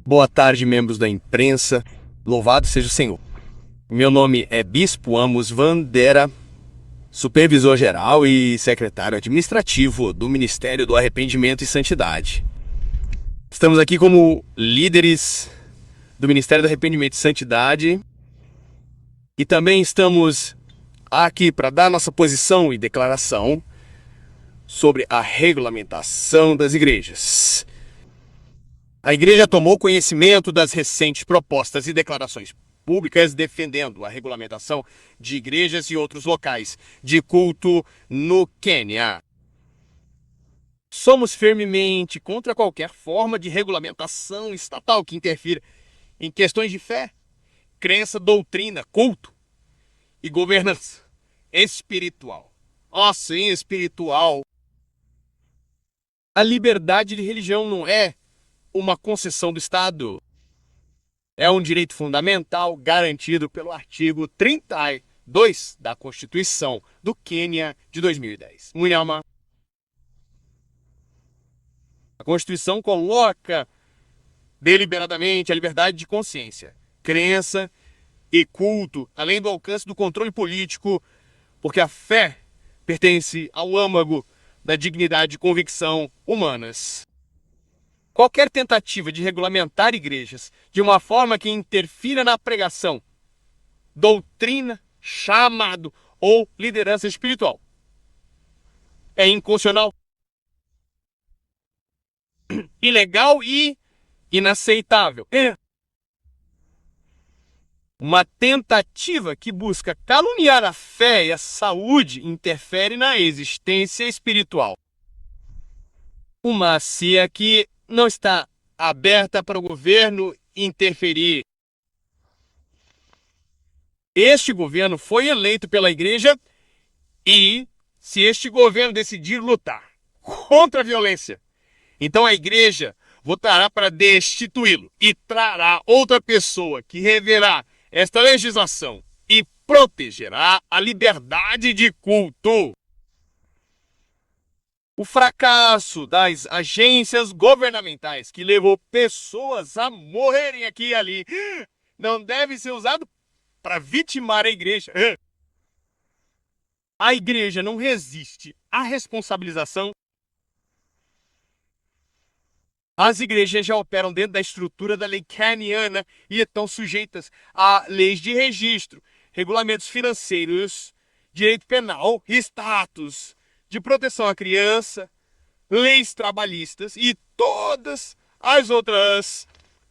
Boa tarde, membros da imprensa. Louvado seja o Senhor. Meu nome é Bispo Amos Vandera, supervisor-geral e secretário administrativo do Ministério do Arrependimento e Santidade. Estamos aqui como líderes do Ministério do Arrependimento e Santidade e também estamos aqui para dar nossa posição e declaração sobre a regulamentação das igrejas. A igreja tomou conhecimento das recentes propostas e declarações públicas defendendo a regulamentação de igrejas e outros locais de culto no Quênia. Somos firmemente contra qualquer forma de regulamentação estatal que interfira em questões de fé, crença, doutrina, culto e governança espiritual. Sim, espiritual. A liberdade de religião não é uma concessão do Estado. É um direito fundamental garantido pelo artigo 32 da Constituição do Quênia de 2010. Munyama. A Constituição coloca deliberadamente a liberdade de consciência, crença e culto, além do alcance do controle político, porque a fé pertence ao âmago da dignidade e convicção humanas. Qualquer tentativa de regulamentar igrejas de uma forma que interfira na pregação, doutrina, chamado ou liderança espiritual é inconstitucional, ilegal e inaceitável. Uma tentativa que busca caluniar a fé e a saúde interfere na existência espiritual. Uma cia que não está aberta para o governo interferir. Este governo foi eleito pela igreja e, se este governo decidir lutar contra a violência, então a igreja votará para destituí-lo e trará outra pessoa que reverá esta legislação e protegerá a liberdade de culto. O fracasso das agências governamentais que levou pessoas a morrerem aqui e ali não deve ser usado para vitimar a igreja. A igreja não resiste à responsabilização. As igrejas já operam dentro da estrutura da lei queniana e estão sujeitas a leis de registro, regulamentos financeiros, direito penal, status de proteção à criança, leis trabalhistas e todas as outras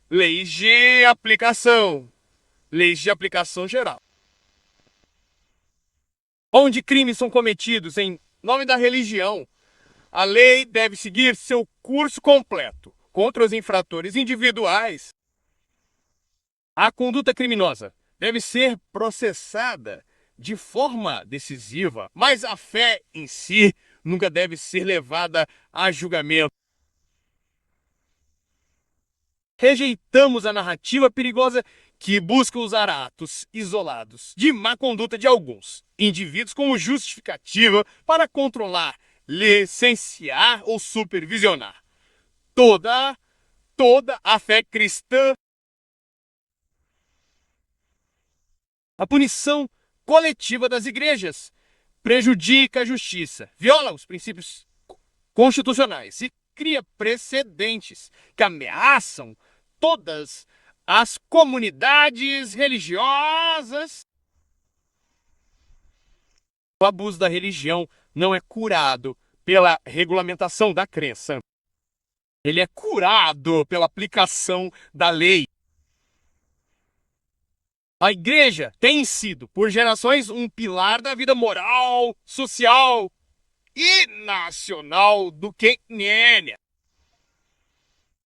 leis de aplicação geral. Onde crimes são cometidos em nome da religião, a lei deve seguir seu curso completo. Contra os infratores individuais, a conduta criminosa deve ser processada de forma decisiva, mas a fé em si nunca deve ser levada a julgamento. Rejeitamos a narrativa perigosa que busca usar atos isolados de má conduta de alguns indivíduos como justificativa para controlar, licenciar ou supervisionar toda a fé cristã. A punição coletiva das igrejas prejudica a justiça, viola os princípios constitucionais e cria precedentes que ameaçam todas as comunidades religiosas. O abuso da religião não é curado pela regulamentação da crença. Ele é curado pela aplicação da lei. A igreja tem sido, por gerações, um pilar da vida moral, social e nacional do Quênia.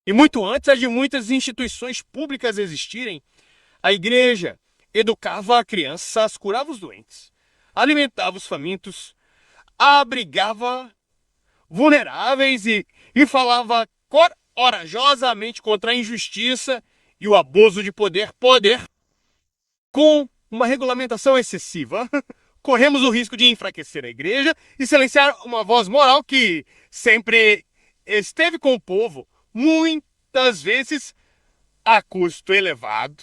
E muito antes de muitas instituições públicas existirem, a igreja educava crianças, curava os doentes, alimentava os famintos, abrigava vulneráveis e falava corajosamente contra a injustiça e o abuso de poder. Com uma regulamentação excessiva, corremos o risco de enfraquecer a igreja e silenciar uma voz moral que sempre esteve com o povo, muitas vezes a custo elevado.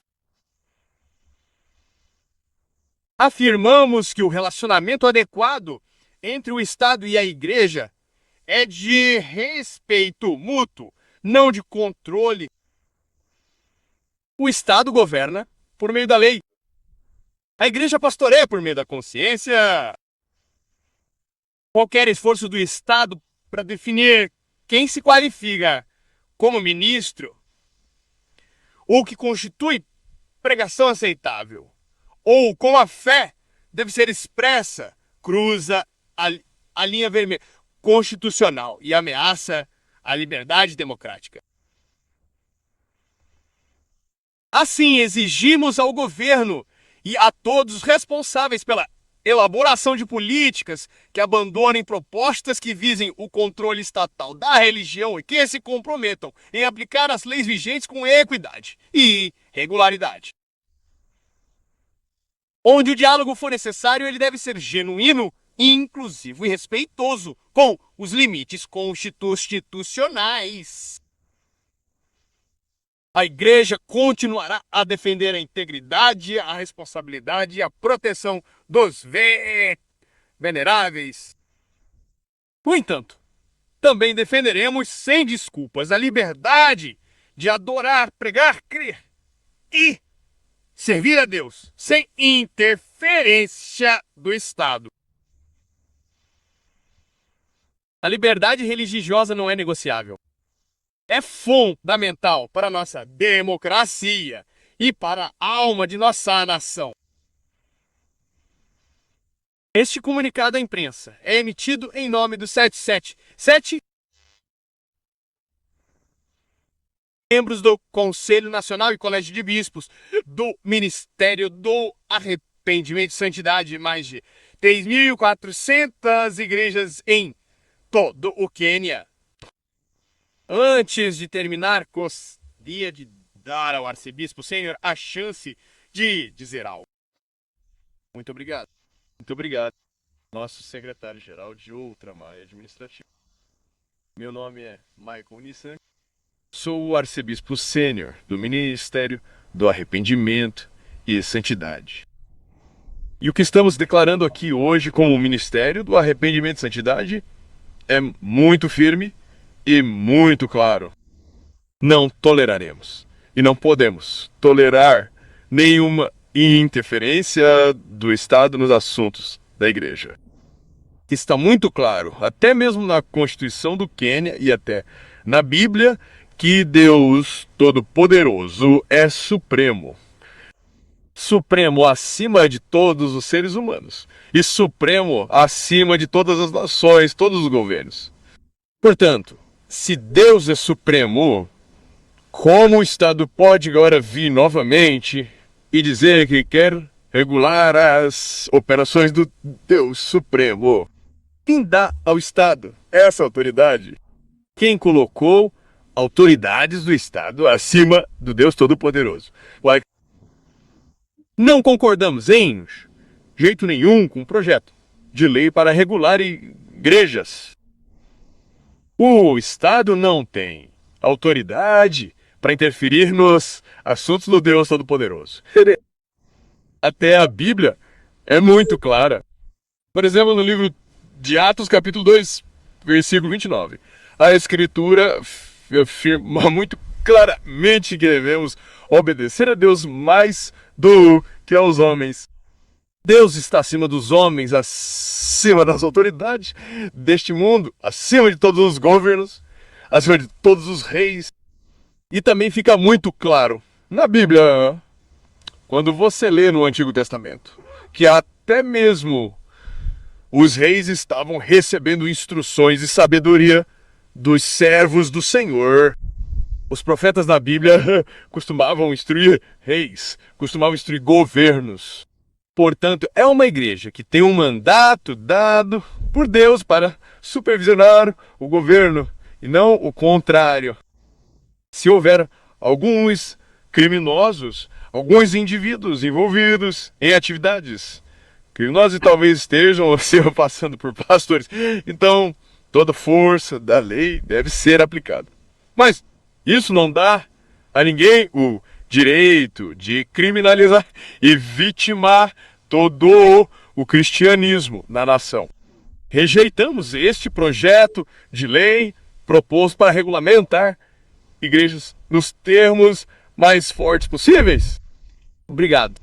Afirmamos que o relacionamento adequado entre o Estado e a Igreja é de respeito mútuo, não de controle. O Estado governa por meio da lei. A Igreja pastoreia por meio da consciência. Qualquer esforço do Estado para definir quem se qualifica como ministro ou que constitui pregação aceitável ou como a fé deve ser expressa, cruza a linha vermelha constitucional e ameaça a liberdade democrática. Assim, exigimos ao governo e a todos os responsáveis pela elaboração de políticas que abandonem propostas que visem o controle estatal da religião e que se comprometam em aplicar as leis vigentes com equidade e regularidade. Onde o diálogo for necessário, ele deve ser genuíno, inclusivo e respeitoso com os limites constitucionais. A Igreja continuará a defender a integridade, a responsabilidade e a proteção dos veneráveis. No entanto, também defenderemos sem desculpas a liberdade de adorar, pregar, crer e servir a Deus sem interferência do Estado. A liberdade religiosa não é negociável. É fundamental para a nossa democracia e para a alma de nossa nação. Este comunicado à imprensa é emitido em nome do 777 membros do Conselho Nacional e Colégio de Bispos, do Ministério do Arrependimento e Santidade, mais de 3.400 igrejas em todo o Quênia. Antes de terminar, gostaria de dar ao arcebispo sênior a chance de dizer algo. Muito obrigado. Muito obrigado. Nosso secretário-geral de Ultramar Administrativo. Meu nome é Michael Nissan. Sou o arcebispo sênior do Ministério do Arrependimento e Santidade. E o que estamos declarando aqui hoje como Ministério do Arrependimento e Santidade é muito firme e muito claro. Não toleraremos e não podemos tolerar nenhuma interferência do Estado nos assuntos da Igreja. Está muito claro, até mesmo na Constituição do Quênia e até na Bíblia, que Deus Todo-Poderoso é supremo. Supremo acima de todos os seres humanos e supremo acima de todas as nações, todos os governos. Portanto, se Deus é supremo, como o Estado pode agora vir novamente e dizer que quer regular as operações do Deus Supremo? Quem dá ao Estado essa autoridade? Quem colocou autoridades do Estado acima do Deus Todo-Poderoso? Não concordamos em jeito nenhum com o projeto de lei para regular igrejas. O Estado não tem autoridade para interferir nos assuntos do Deus Todo-Poderoso. Até a Bíblia é muito clara. Por exemplo, no livro de Atos, capítulo 2, versículo 29. A Escritura afirma muito claramente que devemos obedecer a Deus mais do que aos homens. Deus está acima dos homens, acima das autoridades deste mundo, acima de todos os governos, acima de todos os reis. E também fica muito claro na Bíblia, quando você lê no Antigo Testamento, que até mesmo os reis estavam recebendo instruções e sabedoria dos servos do Senhor. Os profetas da Bíblia costumavam instruir reis, costumavam instruir governos. Portanto, é uma igreja que tem um mandato dado por Deus para supervisionar o governo e não o contrário. Se houver alguns criminosos, alguns indivíduos envolvidos em atividades criminosas e talvez estejam se passando por pastores, então toda força da lei deve ser aplicada. Mas isso não dá a ninguém o direito de criminalizar e vitimar todo o cristianismo na nação. Rejeitamos este projeto de lei proposto para regulamentar igrejas nos termos mais fortes possíveis. Obrigado.